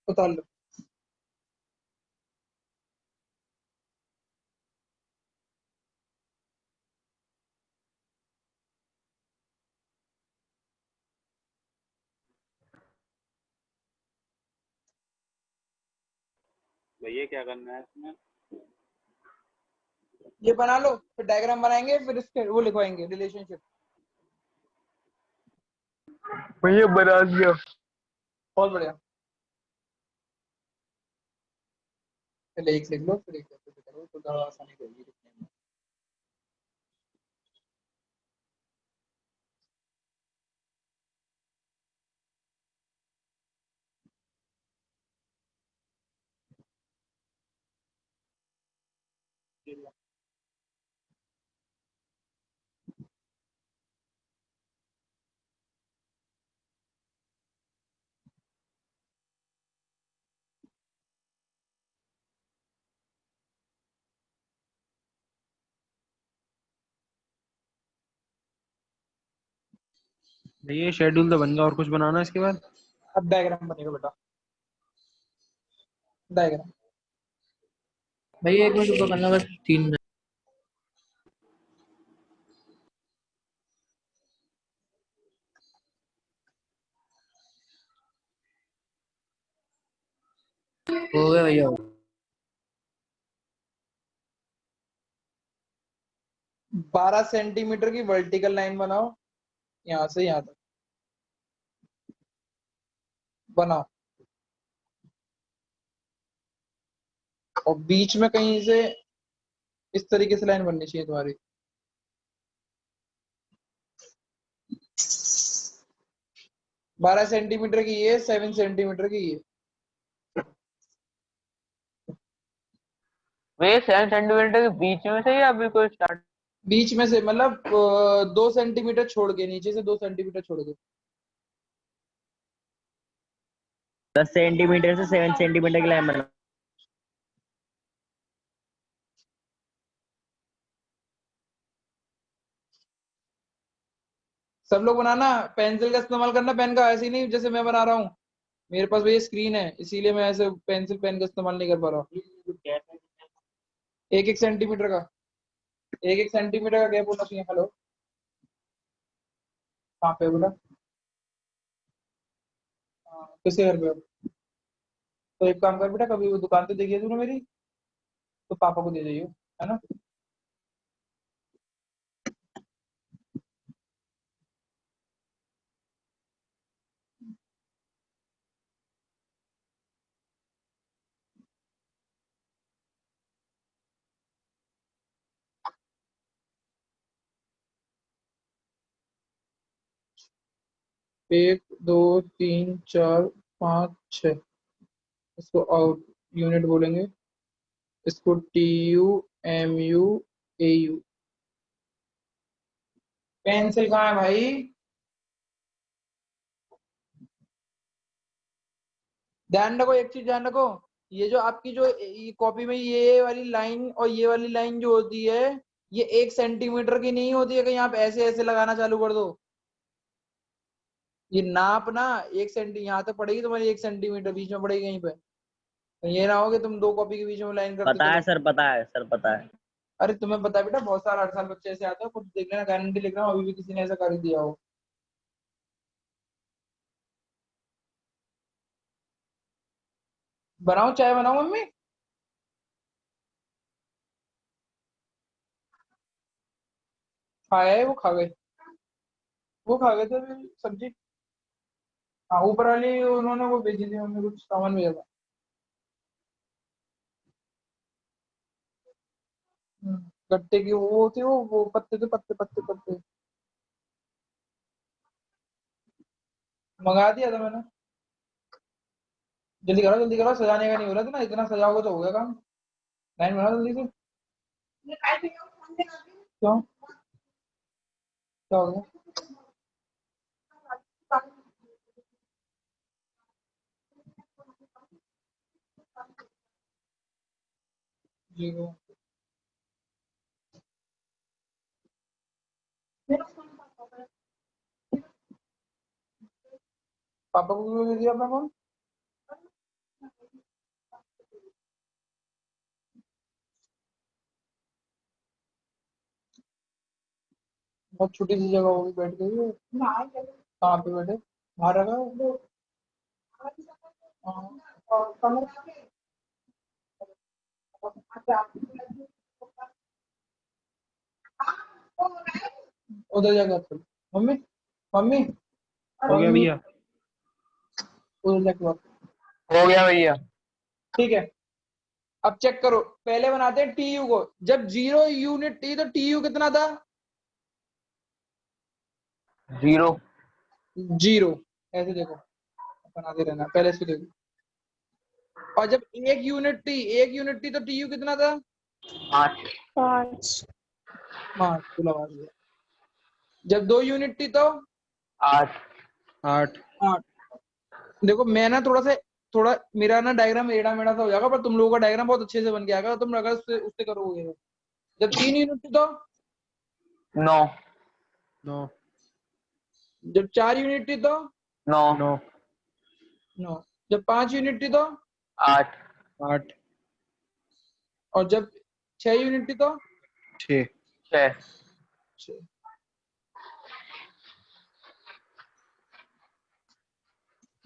उतार लो। भैया क्या करना है इसमें? ये बना लो, फिर डायग्राम बनाएंगे, फिर इसके वो लिखवाएंगे रिलेशनशिप। भैया बना दिया। बहुत बढ़िया। पहले एक लिख लो, फिर एक करो तो ज़्यादा आसानी रहेगी लिखने में। ये शेड्यूल तो बन गया, और कुछ बनाना है इसके बाद? अब डायग्राम बनेगा बेटा, डायग्राम। भैया एक मिनट रुको, करना बस 3 मिनट। हो गया भैया। 12 सेंटीमीटर की वर्टिकल लाइन बनाओ, यहाँ से यहाँ तक बनाओ, और बीच में कहीं से इस तरीके से लाइन बननी चाहिए तुम्हारी। 12 सेंटीमीटर की ये, 7 सेंटीमीटर की ये। भैया 7 सेंटीमीटर के बीच में से या बिल्कुल स्टार्ट? बीच में से मतलब 2 सेंटीमीटर छोड़ के, नीचे से 2 सेंटीमीटर छोड़ के। 10 सेंटीमीटर से 7 सेंटीमीटर की लाइन बना। सब लोग बनाना, पेंसिल का इस्तेमाल करना, पेन का। ऐसे ही नहीं जैसे मैं बना रहा हूँ, मेरे पास ये स्क्रीन है इसीलिए मैं ऐसे पेंसिल पेन का इस्तेमाल नहीं कर पा रहा हूँ। 1-1 सेंटीमीटर का, 1-1 सेंटीमीटर का गैप होना चाहिए। हेलो, कहाँ पे बोला? हाँ, किसके घर पे हो? तो एक काम कर बेटा, कभी वो दुकान पे देखिए तूने मेरी, तो पापा को दे जाइयो, है ना। 1 2 3 4 5 6, इसको आउट यूनिट बोलेंगे, इसको TUMU AU। पेंसिल कहाँ है भाई? ध्यान रखो, एक चीज ध्यान रखो, ये जो आपकी जो कॉपी में ये वाली लाइन और ये वाली लाइन जो होती है, ये 1 सेंटीमीटर की नहीं होती है, कहीं आप ऐसे ऐसे लगाना चालू कर दो। ये नाप ना 1 सेंटी यहाँ तक पड़ेगी तुम्हारी, 1 सेंटीमीटर बीच में पड़ेगी कहीं पे। तो ये ना हो कि तुम दो कॉपी के बीच में लाइन करते पता है चलो। सर, पता है सर, पता है। अरे तुम्हें पता है बेटा, बहुत साल 8 साल बच्चे ऐसे आते हो, खुद देख लेना, गारंटी लिख रहा हूँ, अभी भी किसी ने ऐसा कर दिया हो। बनाओ, चाय बनाओ मम्मी। खाया है, वो खा गए, वो खा गए थे अभी सब्जी। हाँ, ऊपर वाली उन्होंने वो भेजी थी, उन्होंने कुछ सामान भेजा था। गट्टे की वो होती है, वो पत्ते थे, पत्ते पत्ते पत्ते। मंगा दिया था मैंने। जल्दी करो, सजाने का नहीं हो रहा था ना, इतना सजाओगे तो हो गया काम। लाइन बनाओ जल्दी से। क्यों, क्या हो गया? जी वो पापा को क्यों दे दिया अपना फोन? बहुत छोटी सी जगह होगी, बैठ गई है। कहाँ पे बैठे? बाहर रखा है? उधर जाकर बात करो। मम्मी मम्मी हो गया भैया? उधर जाके बात हो गया भैया। ठीक है। अब चेक करो, पहले बनाते हैं टीयू को। जब 0 यूनिट थी तो टीयू कितना था? 0 0। ऐसे देखो, बनाते रहना, पहले से देखो। और जब 1 यूनिट थी तो टीयू कितना था? 5 हाँ, तो लगा दिया। जब 2 यूनिट थी तो 8 8। 8। देखो मैं ना थोड़ा मेरा ना डायग्राम एड़ा मेड़ा सा हो जाएगा, पर तुम लोगों का डायग्राम बहुत अच्छे से बन के आएगा, तुम अगर उससे करोगे। जब 3 यूनिट थी तो 9 9। जब 4 यूनिट थी तो 9 9। 9। जब 5 यूनिट थी तो 8 8। और जब 6 यूनिट थी तो 6। 6 6।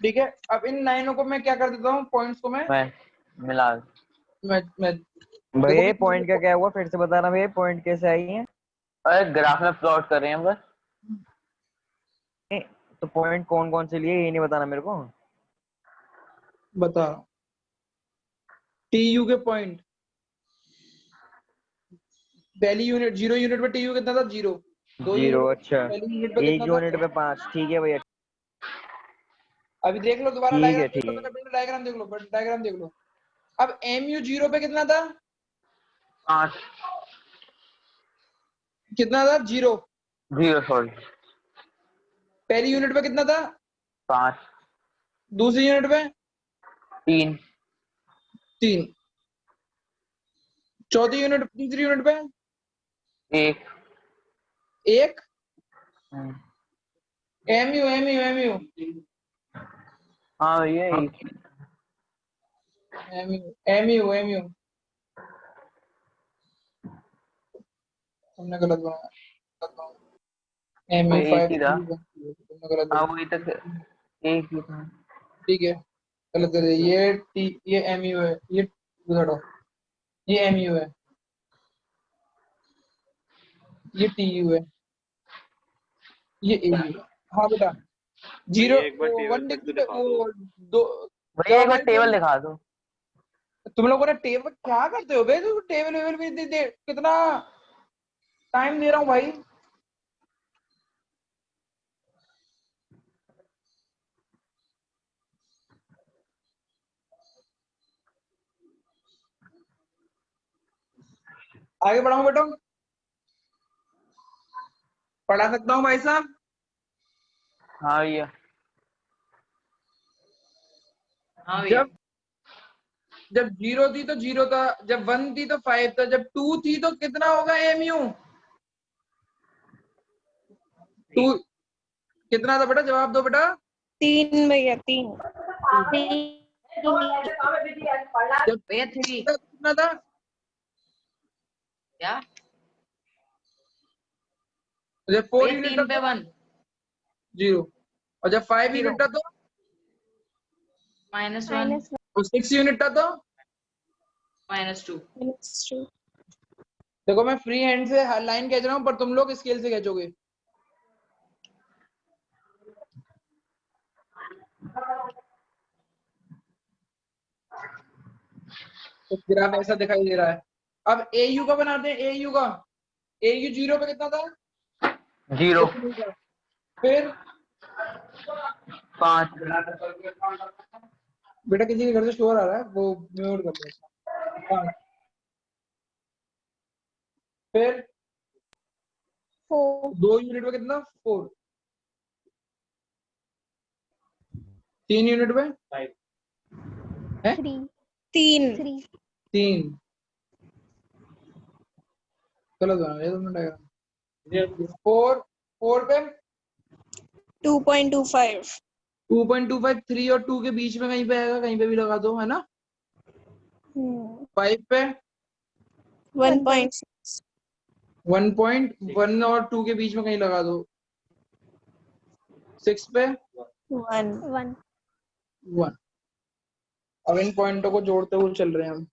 ठीक है। अब इन लाइनों को मैं क्या कर देता हूँ, पॉइंट्स को मैं मैं मिला। मैं देखो भैया पॉइंट का क्या हुआ, फिर से बताना भैया, पॉइंट कैसे आई है? अरे ग्राफ में प्लॉट कर रहे हैं बस। तो पॉइंट कौन कौन से लिए ये नहीं बताना मेरे को। बता। टीयू के पॉइंट, पहली यूनिट 0 यूनिट पे टीयू कितना था? 0। 2 0 यूनिट अच्छा। पहली यूनिट पे 1 कितना था? यूनिट पे 5। ठीक है भैया। अभी देख लो दोबारा ठीक है डायग्राम देख ठीक लो, है। पहले डायग्राम देख लो, डायग्राम देख लो। अब एमयू 0 पे कितना था? 5 कितना था? 0। 0 सॉरी। पहली यूनिट पे कितना था? 5 दूसरी यूनिट पे 3 3। चौथी यूनिट, तीसरी यूनिट पे 1। 1। एमयू एमयू एमयू हाँ भैया हाँ। एमयू एमयू एमयू हमने गलत बनाया। एमयू एक 5 ही था। तुमने गलत हाँ बनाया। वही तक एक ही था। ठीक है, गलत है ये एमयू है, ये हटो, ये एमयू है, ये टीयू है, ये एयू है। हाँ बेटा, भैया 0 एक बार टेबल 1 फिर से डिग्री पे दिखा दो। वो दो। भैया क्या एक बार भाई टेबल दिखा दो। तुम लोगों ने टेबल क्या करते हो बे? तू टेबल वेबल भी कितना टाइम दे रहा हूँ भाई। आगे बढ़ाऊं बेटा? पढ़ा सकता हूँ भाई साहब? हाँ भैया। जब जब 0 थी तो 0 था, जब 1 थी तो 5 था, जब 2 थी तो कितना होगा एमयू? 2 कितना था बेटा? जवाब दो बेटा। 3 भैया 3। जब भैया 3 कितना था? क्या? जब 4 भैया यूनिट 3 पे था तो 1 0। और जब 5 0 यूनिट था तो -1 और 6 यूनिट था तो -2। -2 देखो मैं फ्री हैंड से लाइन खींच रहा हूँ, पर तुम लोग स्केल से खींचोगे। तो ग्राफ ऐसा दिखाई दे रहा है। अब एयू का बनाते हैं, एयू का। एयू 0 पे कितना था? 0 कुछ नहीं था। फिर 5 बेटा किसी के घर से शोर आ रहा है, वो म्यूट कर दो। 5। फिर 4 2 यूनिट पे कितना? 4। 3 यूनिट पे है 3 3। गलत बना दिया तुमने डायग्राम। 4 पे 2.25 2.25, 3 और 2 के बीच में कहीं पे आएगा, कहीं पे भी लगा दो, है ना। 5 पे 1.6 1.1 और 2 के बीच में कहीं लगा दो। 6 पे 1 1 1। अब इन पॉइंटों को जोड़ते हुए चल रहे हैं हम।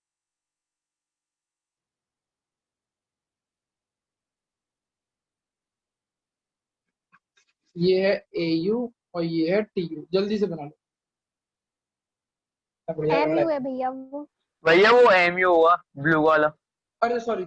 ये है AU और ये है TU। जल्दी से बना लो। बढ़िया लग रहा MU है। है भैया वो। भैया वो MU हुआ ब्लू वाला। अरे सॉरी,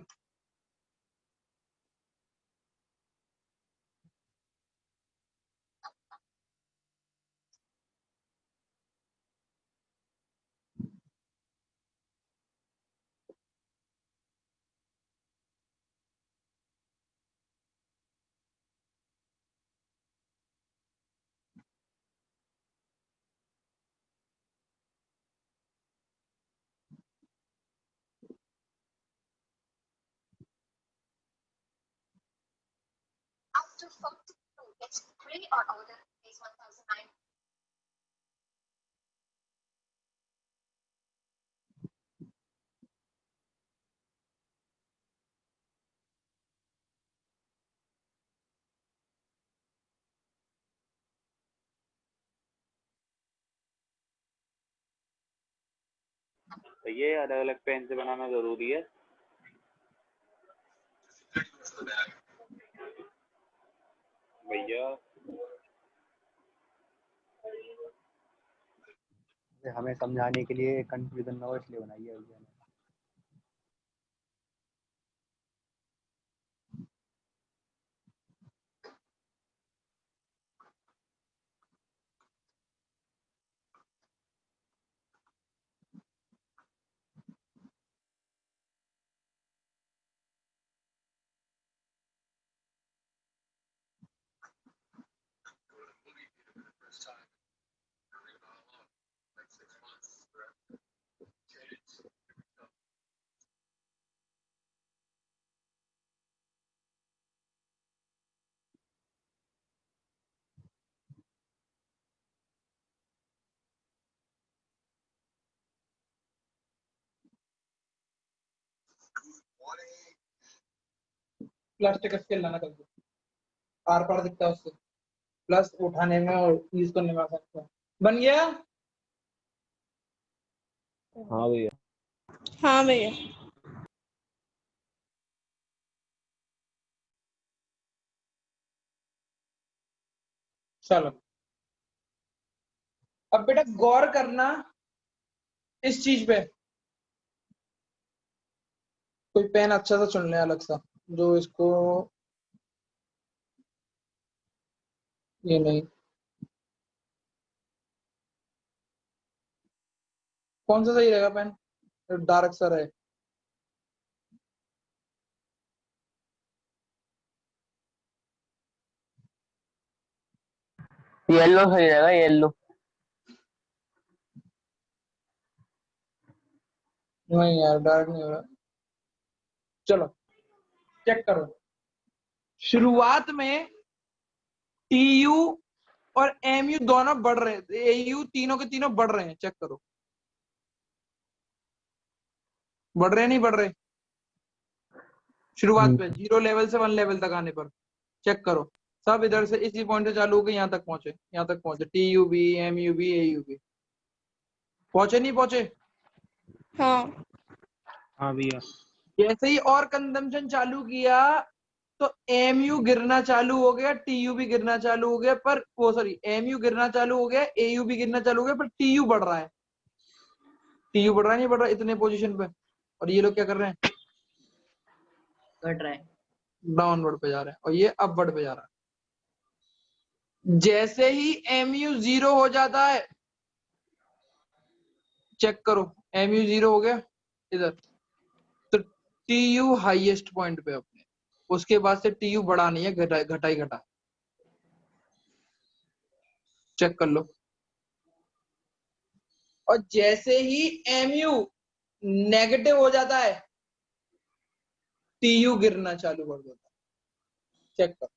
तो ये अलग अलग पेन से बनाना जरूरी है। भैया हमें समझाने के लिए कंफ्यूजन ना हो इसलिए बनाई है भैया ने। प्लास्टिक स्केल लाना कर दो। आर पार दिखता है उससे, प्लस उठाने में और यूज करने में आसान है। बन गया। हाँ भैया। हाँ भैया। चलो अब बेटा गौर करना इस चीज पे। कोई पेन अच्छा सा चुन ले अलग सा, जो इसको, ये नहीं, कौन सा सही रहेगा पेन डार्क सा रहे। येलो सही रहेगा, येलो। नहीं यार डार्क नहीं हो रहा। चलो चेक करो। शुरुआत में TU और MU दोनों बढ़ रहे हैं, AU तीनों के तीनों बढ़ रहे हैं। चेक करो, बढ़ रहे हैं नहीं बढ़ रहे। शुरुआत पे 0 लेवल से 1 लेवल तक आने पर चेक करो, सब इधर से इसी पॉइंट से चालू होकर यहाँ तक पहुंचे, यहाँ तक पहुंचे। TU भी, MU भी, AU भी पहुंचे नहीं पहुंचे। हाँ हाँ भैया। जैसे ही और कंजम्पशन चालू किया तो MU गिरना चालू हो गया, TU भी गिरना चालू हो गया, पर वो सॉरी MU गिरना चालू हो गया, AU भी गिरना चालू हो गया, पर TU बढ़ रहा है। TU बढ़ रहा है नहीं बढ़ रहा इतने पोजीशन पे, और ये लोग क्या कर रहे हैं, घट रहा है। डाउनवर्ड पे जा रहे हैं, और ये अपवर्ड पे जा रहा है। जैसे ही MU 0 हो जाता है, चेक करो MU 0 हो गया इधर, तो TU हाईएस्ट पॉइंट पे अपने, उसके बाद से TU बढ़ा नहीं है, घटा ही घटा। चेक कर लो। और जैसे ही MU नेगेटिव हो जाता है, TU गिरना चालू कर देता है। चेक कर,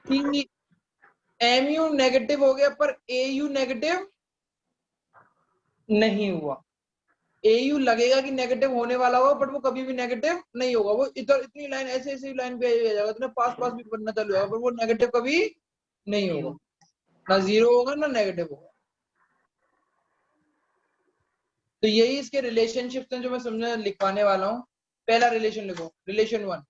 कि MU नेगेटिव हो गया पर AU नेगेटिव नहीं हुआ। AU लगेगा कि नेगेटिव होने वाला होगा, बट वो कभी भी नेगेटिव नहीं होगा। वो इधर इतनी लाइन ऐसे ऐसे लाइन पे आ जाएगा, इतने पास पास भी बनना चालू होगा, पर वो नेगेटिव कभी नहीं होगा, ना जीरो होगा ना नेगेटिव होगा। तो यही इसके रिलेशनशिप हैं जो मैं समझने लिखवाने वाला हूँ। पहला रिलेशन लिखो, relation one.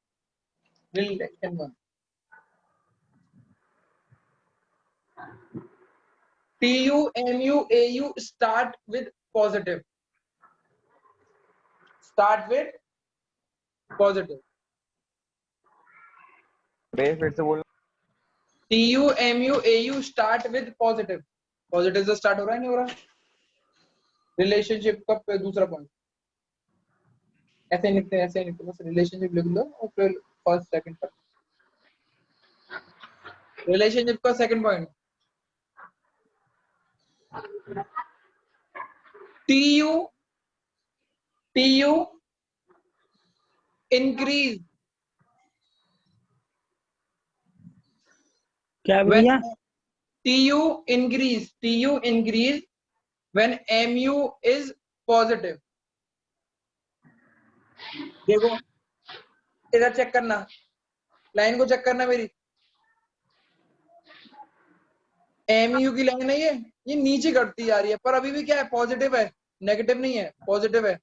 TU, MU, AU start with positive. Start with positive. भैया फिर से बोलना। TU, MU, AU start with positive. Positive से start हो रहा है नहीं हो रहा? रिलेशनशिप का दूसरा पॉइंट ऐसे लिखते हैं, ऐसे लिखते हैं, बस रिलेशनशिप लिख दो और फिर फर्स्ट सेकंड पर रिलेशनशिप का सेकंड पॉइंट TU increase क्या when भैया? TU increase when MU is positive. देखो इधर चेक करना, लाइन को चेक करना मेरी। MU की लाइन है ये नीचे घटती जा रही है, पर अभी भी क्या है, पॉजिटिव है, नेगेटिव नहीं है, पॉजिटिव है।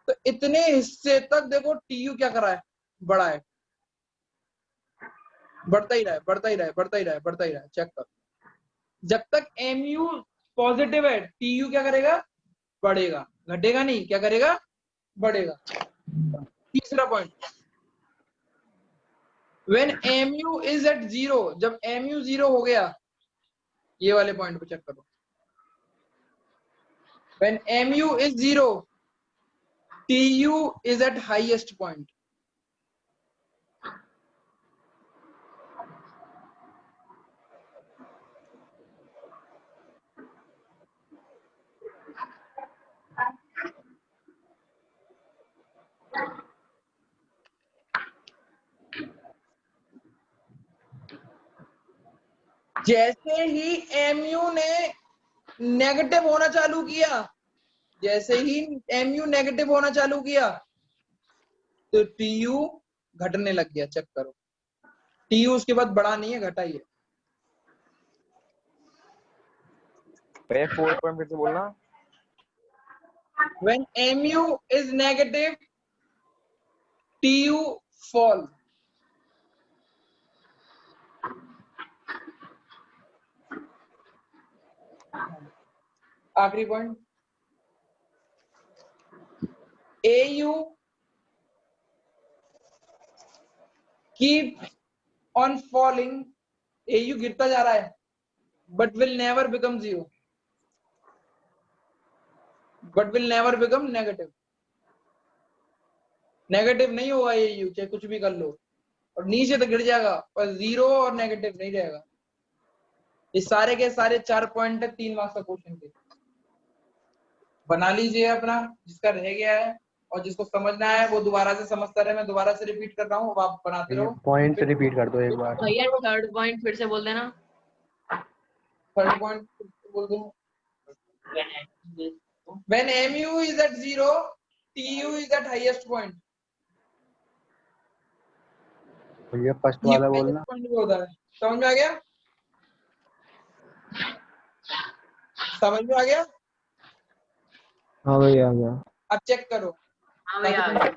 तो इतने हिस्से तक देखो TU क्या कर रहा है, बड़ा है, बढ़ता ही रहा है, बढ़ता ही रहा है, बढ़ता ही रहा है, बढ़ता ही रहा है। चेक कर, जब तक MU पॉजिटिव है TU क्या करेगा, बढ़ेगा, घटेगा नहीं, क्या करेगा, बढ़ेगा। तीसरा point, when MU is at 0, जब MU 0 हो गया, ये वाले पॉइंट पे चेक करो, when MU is 0, TU is at highest point. जैसे ही MU ने नेगेटिव होना चालू किया, जैसे ही MU नेगेटिव होना चालू किया तो TU घटने लग गया। चेक करो, TU उसके बाद बढ़ा नहीं है, घटा ही है। भैया 4 पॉइंट फिर से बोलना। When MU is negative, TU fall. आखिरी point, AU keep on falling. AU गिरता जा रहा है, but will never become 0. But will never become negative. Negative नहीं होगा AU, चाहे कुछ भी कर लो, और नीचे तो गिर जाएगा, पर 0 और नेगेटिव नहीं रहेगा। ये सारे के सारे 4 पॉइंट है 3 मार्क्स का क्वेश्चन के। बना लीजिए अपना, जिसका रह गया है और जिसको समझना है वो दोबारा से समझता रहे। मैं दोबारा से रिपीट कर रहा हूँ, आप बनाते रहो। पॉइंट रिपीट कर दो एक बार। भैया थर्ड पॉइंट फिर से बोल देना। थर्ड पॉइंट बोल दूं, when MU is at 0, TU is at highest point. भैया फर्स्ट वाला बोलना। पॉइंट भी होता है, समझ में आ गया, समझ में आ गया। हाँ भैया आ गया। अब चेक करो। हाँ भैया।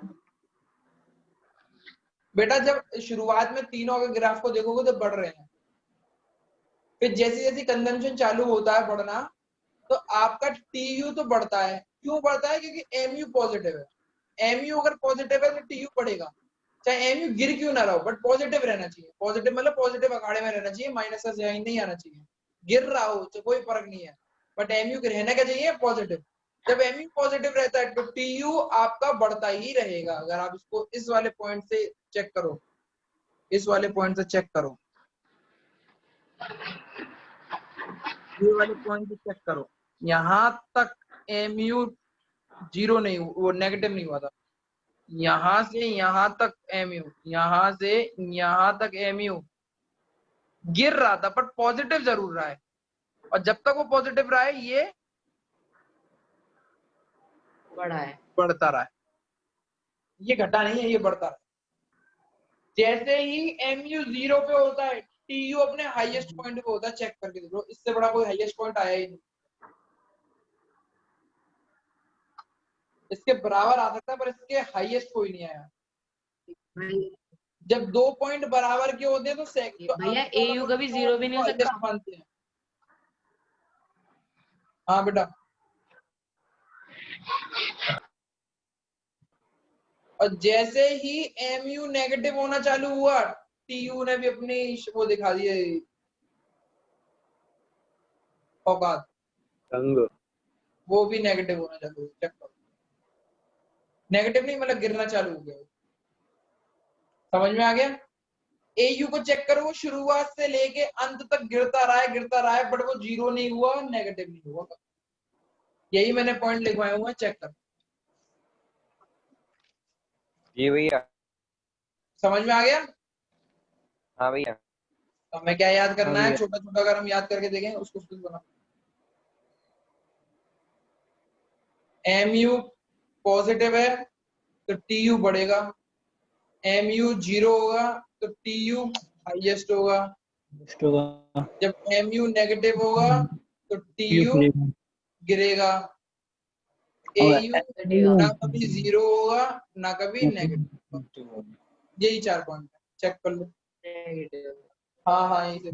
बेटा जब शुरुआत में तीनों के ग्राफ को देखोगे तो बढ़ रहे हैं, फिर जैसे जैसे कंजम्पशन चालू होता है बढ़ना, तो आपका TU तो बढ़ता है। क्यों बढ़ता है, क्योंकि MU पॉजिटिव है। MU अगर पॉजिटिव है तो TU बढ़ेगा, चाहे MU गिर क्यों ना रहो, बट पॉजिटिव रहना चाहिए। पॉजिटिव मतलब पॉजिटिव अखाड़े में रहना चाहिए, माइनस का साइन नहीं आना चाहिए। गिर रहा हो तो कोई फर्क नहीं है, बट MU रहना क्या चाहिए, पॉजिटिव। जब MU पॉजिटिव रहता है तो TU आपका बढ़ता ही रहेगा। अगर आप इसको इस वाले पॉइंट से चेक करो, इस वाले पॉइंट से चेक करो, ये वाले पॉइंट से चेक करो, यहां तक MU 0 नहीं, वो नेगेटिव नहीं हुआ था। यहां से यहां तक MU, यहां से यहां तक MU गिर रहा था, बट पॉजिटिव जरूर रहा है। और जब तक वो पॉजिटिव रहा है, ये बड़ा है। बढ़ता रहा है, ये घटा नहीं है, ये बढ़ता रहा है। जैसे ही MU 0 पे होता है, TU अपने हाईएस्ट पॉइंट पे होता है। चेक करके देखो, इससे बड़ा कोई हाईएस्ट पॉइंट आया ही नहीं। इसके बराबर आ सकता है पर इसके हाईएस्ट कोई नहीं आया। जब 2 पॉइंट बराबर के होते हैं तो भैया AU कभी 0 भी नहीं हो सकता। मानते हैं। हाँ बेटा, और जैसे ही MU नेगेटिव होना चालू हुआ, TU ने भी अपनी वो दिखा दिए औकात, रंग। वो भी नेगेटिव होना चालू हुआ। चेक करो, नेगेटिव नहीं मतलब गिरना चालू हो गया। समझ में आ गया? AU को चेक करो, वो शुरुआत से लेके अंत तक गिरता रहा है, बट वो 0 नहीं हुआ, नेगेटिव नहीं हुआ। यही मैंने पॉइंट लिखवाए हुए, चेक कर। जी भैया। समझ में आ गया? हाँ भैया। तो हमें क्या याद करना है? भैया। छोटा छोटा अगर हम याद करके देखें उसको बना। MU पॉजिटिव है तो TU बढ़ेगा, MU 0 होगा तो TU हाईएस्ट होगा, जब MU नेगेटिव होगा तो TU गिरेगा। AU ना कभी 0 होगा ना कभी नेगेटिव। यही 4 पॉइंट है, चेक कर लो। हाँ हाँ यही से।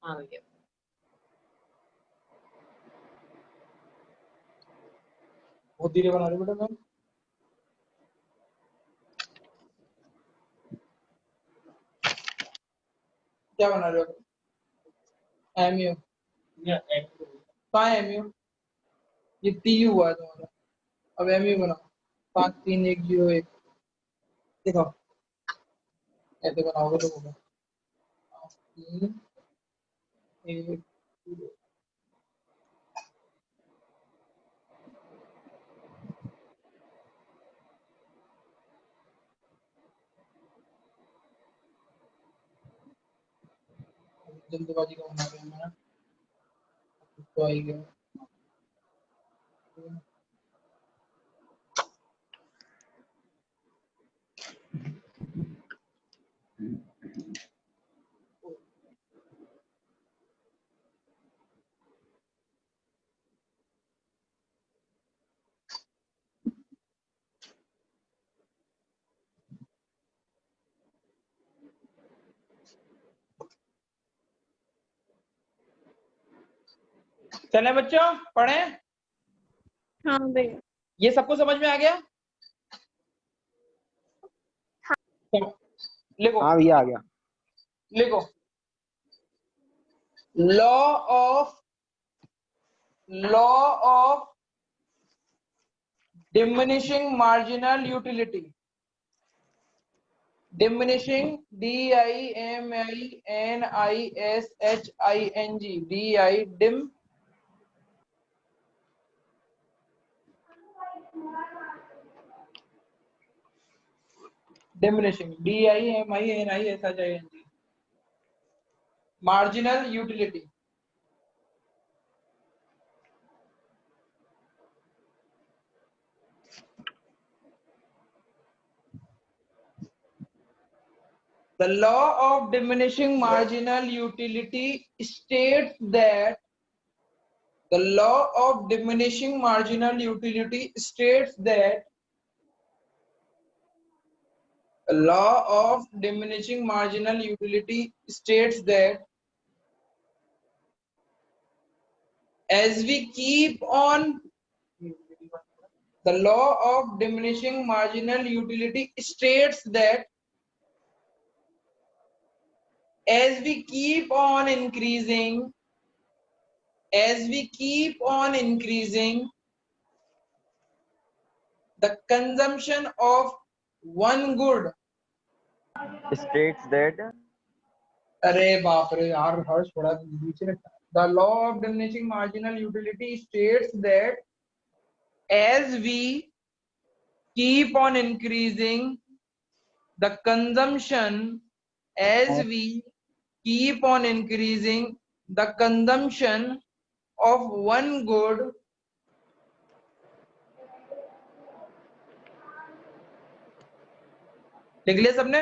हाँ भैया। बहुत धीरे बना रहे हो बेटा मैम। क्या बना रहे हो? MU कहाँ है MU? ये TU हुआ है तुम्हारा। अब MU बनाओ। 5 3 1 0 1 देखो, ऐसे बनाओगे तो होगा 5 3 1 0। जल्दबाजी का बना रहे हैं ना, तो आई गया। चले बच्चों पढ़े? हाँ भैया। ये सबको समझ में आ गया? लिखो हाँ भैया आ गया। लिखो, law of diminishing marginal utility. Diminishing, DIMINISHING, dim diminishing, DIMINISHING, marginal utility. The law of diminishing marginal utility states that the law of diminishing marginal utility states that the law of diminishing marginal utility states that as we keep on the law of diminishing marginal utility states that as we keep on increasing the consumption of one good. States that अरे बाप रे यार हर्ष थोड़ा नीचे रखा। The law of diminishing marginal utility states that as we keep on increasing the consumption, as we keep on increasing the consumption of one good, लिख लिया सबने?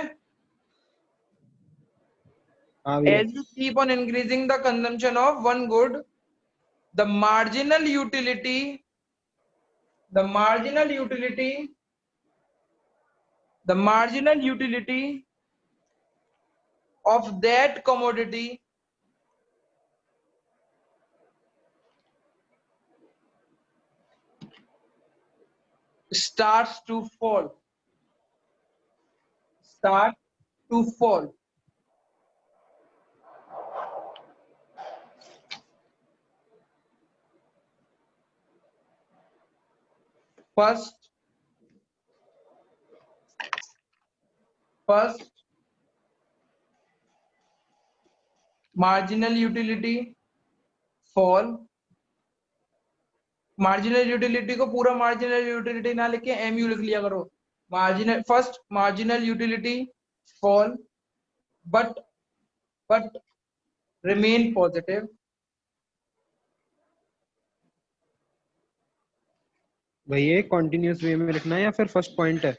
हाँ भैया। As you keep on increasing the consumption of one good, the marginal utility of that commodity starts to fall. First, marginal utility fall. Marginal utility को पूरा marginal utility ना लिख के एमयू लिख लिया करो. First marginal utility fall but remain positive. भैया continuous वे में लिखना है या फिर फर्स्ट पॉइंट है?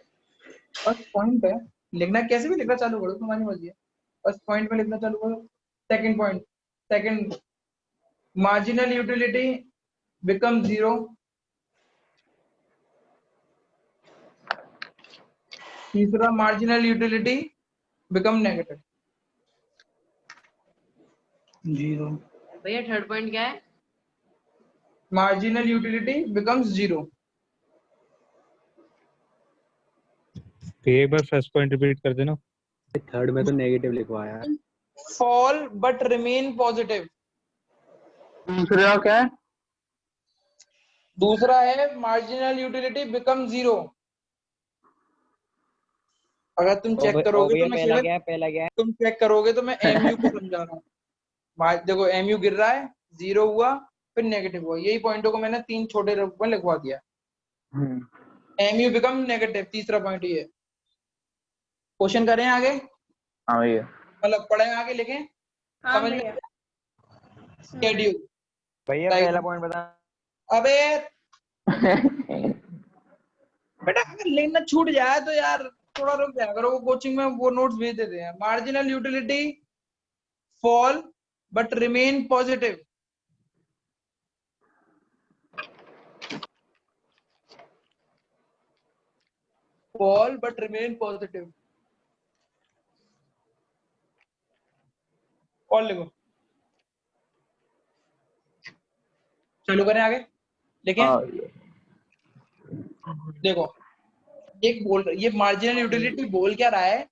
फर्स्ट पॉइंट है, लिखना कैसे भी लिखना चालू करो, तुम्हारी मर्जी है. फर्स्ट पॉइंट में लिखना चालू करो. Second point, second marginal utility become 0. तीसरा मार्जिनल यूटिलिटी बिकम नेगेटिव. 0. भैया थर्ड पॉइंट क्या है? Marginal utility becomes 0. तो एक बार फर्स्ट पॉइंट रिपीट कर देना. थर्ड में तो नेगेटिव लिखवाया है. Fall but remain positive. दूसरा क्या है? दूसरा है मार्जिनल यूटिलिटी बिकम 0. अगर तुम चेक करोगे तो मैं पहला क्या है? तुम चेक करोगे तो मैं एमयू को समझा रहा हूँ. देखो एमयू गिर रहा है, 0 हुआ फिर नेगेटिव हुआ. यही पॉइंटों को मैंने 3 छोटे रूप में लिखवा दिया. एमयू बिकम नेगेटिव, तीसरा पॉइंट ये. क्वेश्चन करें आगे? हाँ भैया. मतलब पढ़ें आगे, लिखें. हाँ समझ भैया. में शेड्यूल. भैया पहला पॉइंट बता. अबे बेटा अगर लिखना छूट जाए तो यार थोड़ा रुक जाया करो. वो कोचिंग में वो नोट्स भेज देते हैं. Marginal utility fall but remain positive. Fall but remain positive. और लिखो. चालू करें आगे, लिखें. देखो ये मार्जिनल यूटिलिटी बोल क्या रहा है?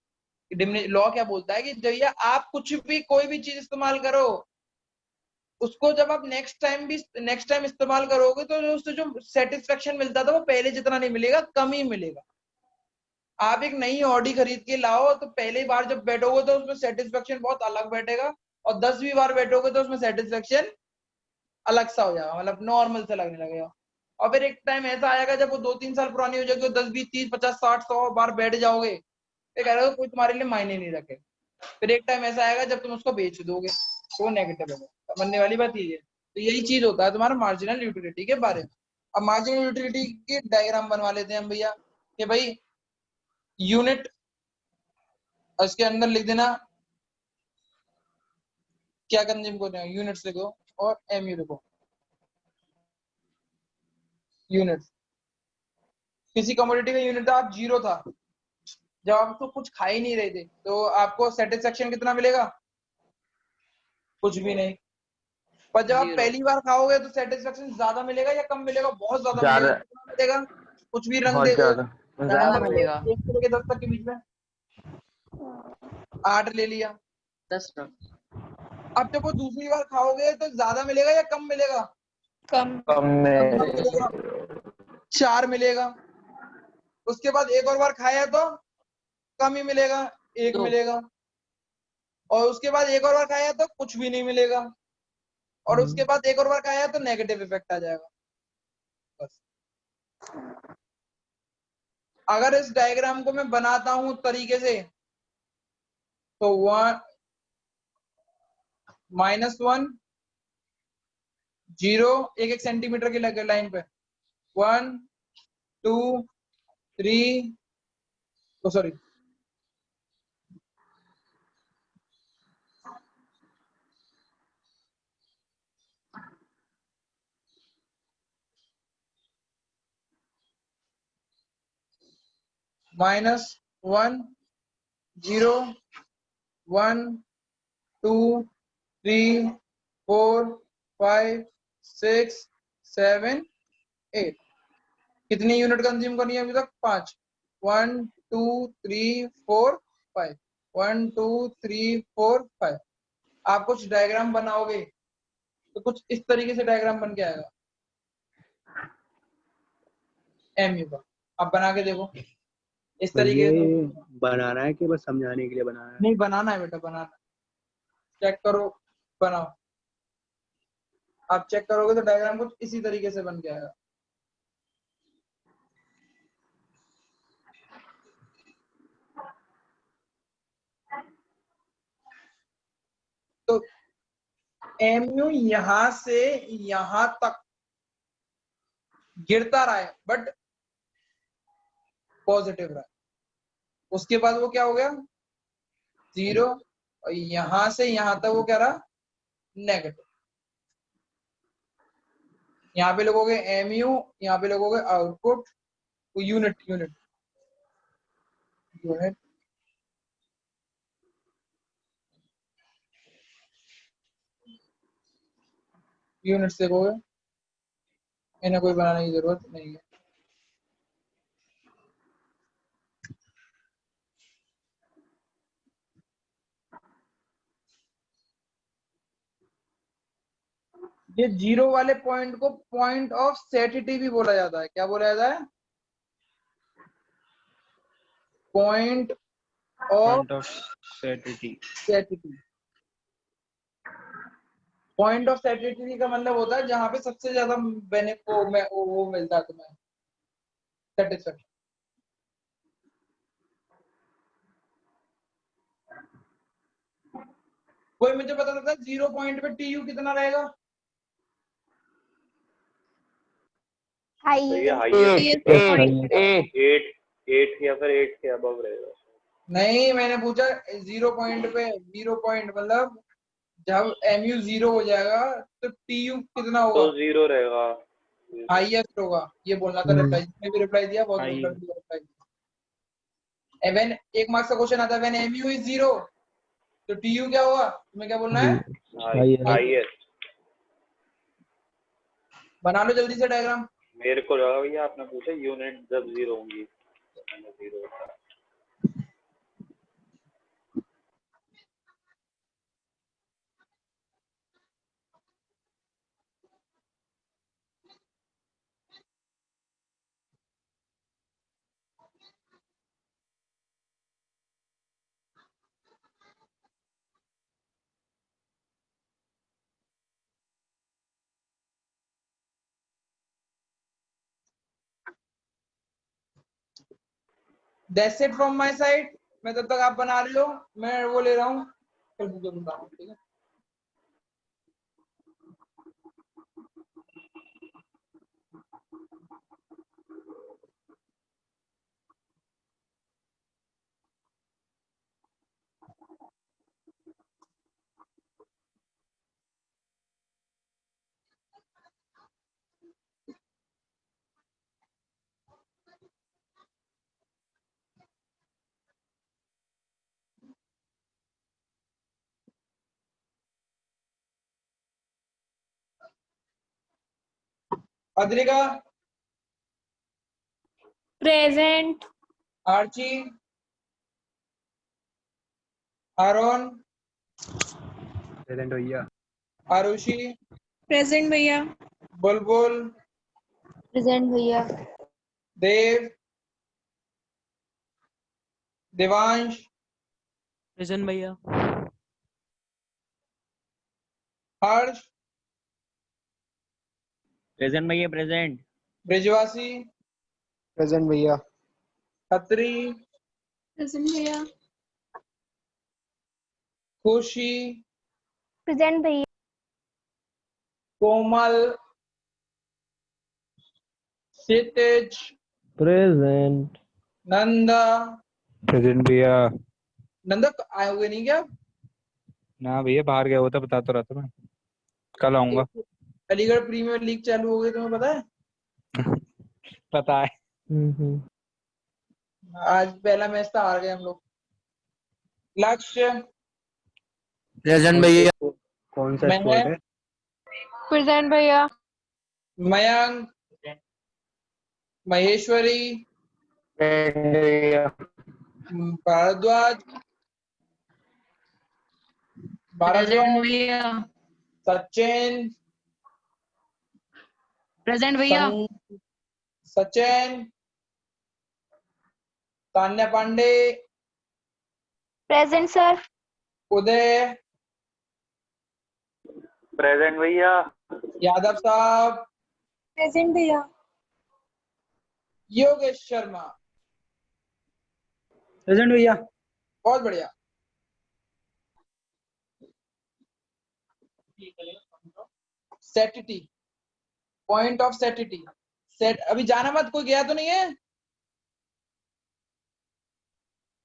लॉ क्या बोलता है कि भैया आप कुछ भी कोई भी चीज इस्तेमाल करो, उसको जब आप नेक्स्ट टाइम इस्तेमाल करोगे तो उससे जो सेटिस्फेक्शन मिलता था वो पहले जितना नहीं मिलेगा, कम ही मिलेगा. आप एक नई ऑडी खरीद के लाओ तो पहली बार जब बैठोगे तो उसमें सेटिस्फेक्शन बहुत अलग बैठेगा, और 10वीं बार बैठोगे तो उसमें सेटिस्फेक्शन अलग सा हो जाएगा, मतलब नॉर्मल सा लगने लगेगा. और फिर एक टाइम ऐसा आएगा जब वो 2-3 साल पुरानी हो जाएगी, 10, 20, 30, 50, 60, 100 बार बैठ जाओगे, फिर कह रहे हो कोई तुम्हारे लिए मायने नहीं रखे. फिर एक टाइम ऐसा आएगा जब तुम उसको बेच दोगे तो नेगेटिव होगा. समझने वाली बात ये है. तो यही चीज होता है तुम्हारा मार्जिनल यूटिलिटी के बारे में. अब मार्जिनल यूटिलिटी के डायग्राम बनवा लेते हैं हम भैया कि भाई यूनिट, उसके अंदर लिख देना क्या कंज्यूम कर रहे हो, यूनिट्स लिखो और एमयू लिखो. यूनिट्स, किसी कमोडिटी का यूनिट आप 0 था, जब आप तो कुछ खा ही नहीं रहे थे तो आपको सेटिस्फेक्शन कितना मिलेगा? कुछ भी नहीं. पर जब आप पहली बार खाओगे तो सेटिस्फेक्शन ज्यादा मिलेगा या कम मिलेगा? बहुत ज्यादा मिलेगा. कितना मिलेगा? कुछ भी रंग दे दो. ज्यादा मिलेगा. 1 से लेकर 10 तक के बीच में 8 ले लिया. 10 रख. अब जब वो दूसरी बार खाओगे तो ज्यादा मिलेगा या कम मिलेगा? कम. कम में 4 मिलेगा. उसके बाद एक और बार खाया तो कम ही मिलेगा, 1 मिलेगा. और उसके बाद एक और बार खाया तो कुछ भी नहीं मिलेगा. और उसके बाद एक और बार खाया तो नेगेटिव इफेक्ट आ जाएगा. बस. अगर इस डायग्राम को मैं बनाता हूं तरीके से तो 1 -1 0 1 सेंटीमीटर की लाइन पे 1 2 3 सॉरी -1 0 1 2 3 4 5 6 7 8। कितनी यूनिट कंज्यूम करनी है अभी तक? 5। 1 2 3 4 5 1 2 3 4 5। आप कुछ डायग्राम बनाओगे तो कुछ इस तरीके से डायग्राम बन के आएगा एमयू का। आप बना के देखो इस तरीके से। ये बनाना है कि बस समझाने के लिए बनाना है? नहीं, बनाना है बेटा, बनाना। चेक करो, बनाओ। आप चेक करोगे तो डायग्राम कुछ इसी तरीके से बन के आएगा। तो एमयू यहां से यहां तक गिरता रहा है बट पॉजिटिव रहा है। उसके बाद वो क्या हो गया? 0। और यहां से यहां तक वो क्या रहा? नेगेटिव। यहाँ पे लिखोगे एमयू, यहाँ पे लिखोगे output, unit unit unit. Unit से लिखोगे, इन्हें कोई बनाने की जरूरत नहीं है। ये 0 वाले पॉइंट को पॉइंट ऑफ सैटिटी भी बोला जाता है। क्या बोला जाता है? Point point of of satiety. Satiety. Point of satiety का मतलब होता है जहां पे सबसे ज्यादा वो मिलता है तुम्हें सेटिस्फेक्शन। कोई मुझे बता सकता है 0 पॉइंट पे टीयू कितना रहेगा? भैया highest हाईएस्ट point 8 या फिर 8 के अबव रहेगा। नहीं, मैंने पूछा 0 पॉइंट पे। 0 पॉइंट मतलब जब एमयू 0 हो जाएगा तो टीयू कितना तो होगा? 0 रहेगा। हाईएस्ट होगा। ये बोलना था रिप्लाई। जिसने भी रिप्लाई दिया बहुत High- बहुत रिप्लाई दिया। व्हेन एक मार्क्स का क्वेश्चन आता है व्हेन एमयू इज 0 तो टीयू क्या होगा? तुम्हें क्या बोलना है? हाईएस्ट। बना लो जल्दी से डायग्राम। मेरे को लगा भैया आपने पूछा यूनिट जब 0 होंगी तो 0 होता है। That's it from my side. मैं तब तक आप बना लो, मैं वो ले रहा हूँ। ठीक है। Adrika, present. Archi, Aaron, present भैया। आरुषि, प्रेजेंट भैया। बुलबुल, प्रेजेंट भैया। देव, देवांश, प्रेजेंट भैया। हर्ष, प्रेजेंट भैया। प्रेजेंट। ब्रिजवासी, प्रेजेंट भैया। खत्री, प्रेजेंट भैया। खुशी, प्रेजेंट भैया। कोमल, क्षितिज, प्रेजेंट। नंदा। प्रेजेंट भैया। नंदा आए हुए नहीं क्या? ना भैया बाहर गया हुआ था, बता तो रहा था मैं, कल आऊंगा। अलीगढ़ प्रीमियर लीग चालू हो गई, तुम्हें पता है? पता है। आज पहला मैच था, हार गए हम लोग। लक्ष्य, प्रेजेंट भैया। कौन सा मैं, स्पोर्ट है? प्रेजेंट भैया। मयंक, महेश्वरी, भारद्वाज, प्रेजेंट भारद्वाज, भैया। सचिन, प्रेजेंट भैया। Sachin, Tanya Pandey, present sir. Uday, present भैया। यादव साहब, प्रेजेंट भैया। योगेश शर्मा। प्रेजेंट भैया। बहुत बढ़िया। सेटिटी, पॉइंट ऑफ सेटिटी। सेट, अभी जाना मत, कोई गया तो नहीं है?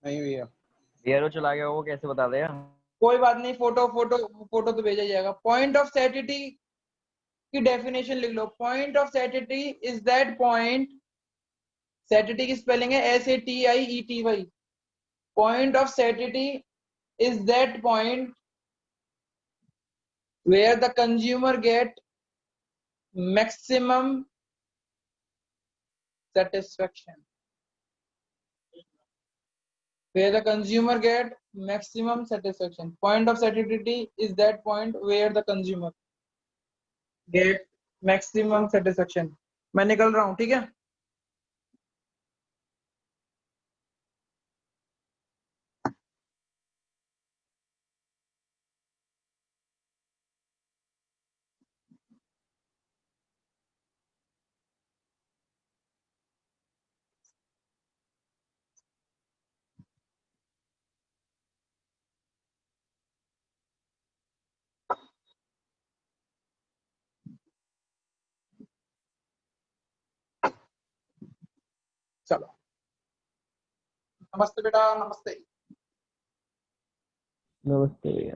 नहीं भैया। भैया चला गया, वो कैसे बता देगा? कोई बात नहीं, फोटो फोटो फोटो तो भेजा जाएगा। पॉइंट ऑफ सेटिटी की डेफिनेशन लिख लो। Point of satiety is that point, satiety की स्पेलिंग है SATIETY। Point of satiety is that point where the consumer get maximum satisfaction. Where the consumer get maximum satisfaction. Point of satisfaction is that point where the consumer get maximum satisfaction. मैं निकल रहा हूँ, ठीक है? चलो, नमस्ते बेटा, नमस्ते। नमस्ते भैया।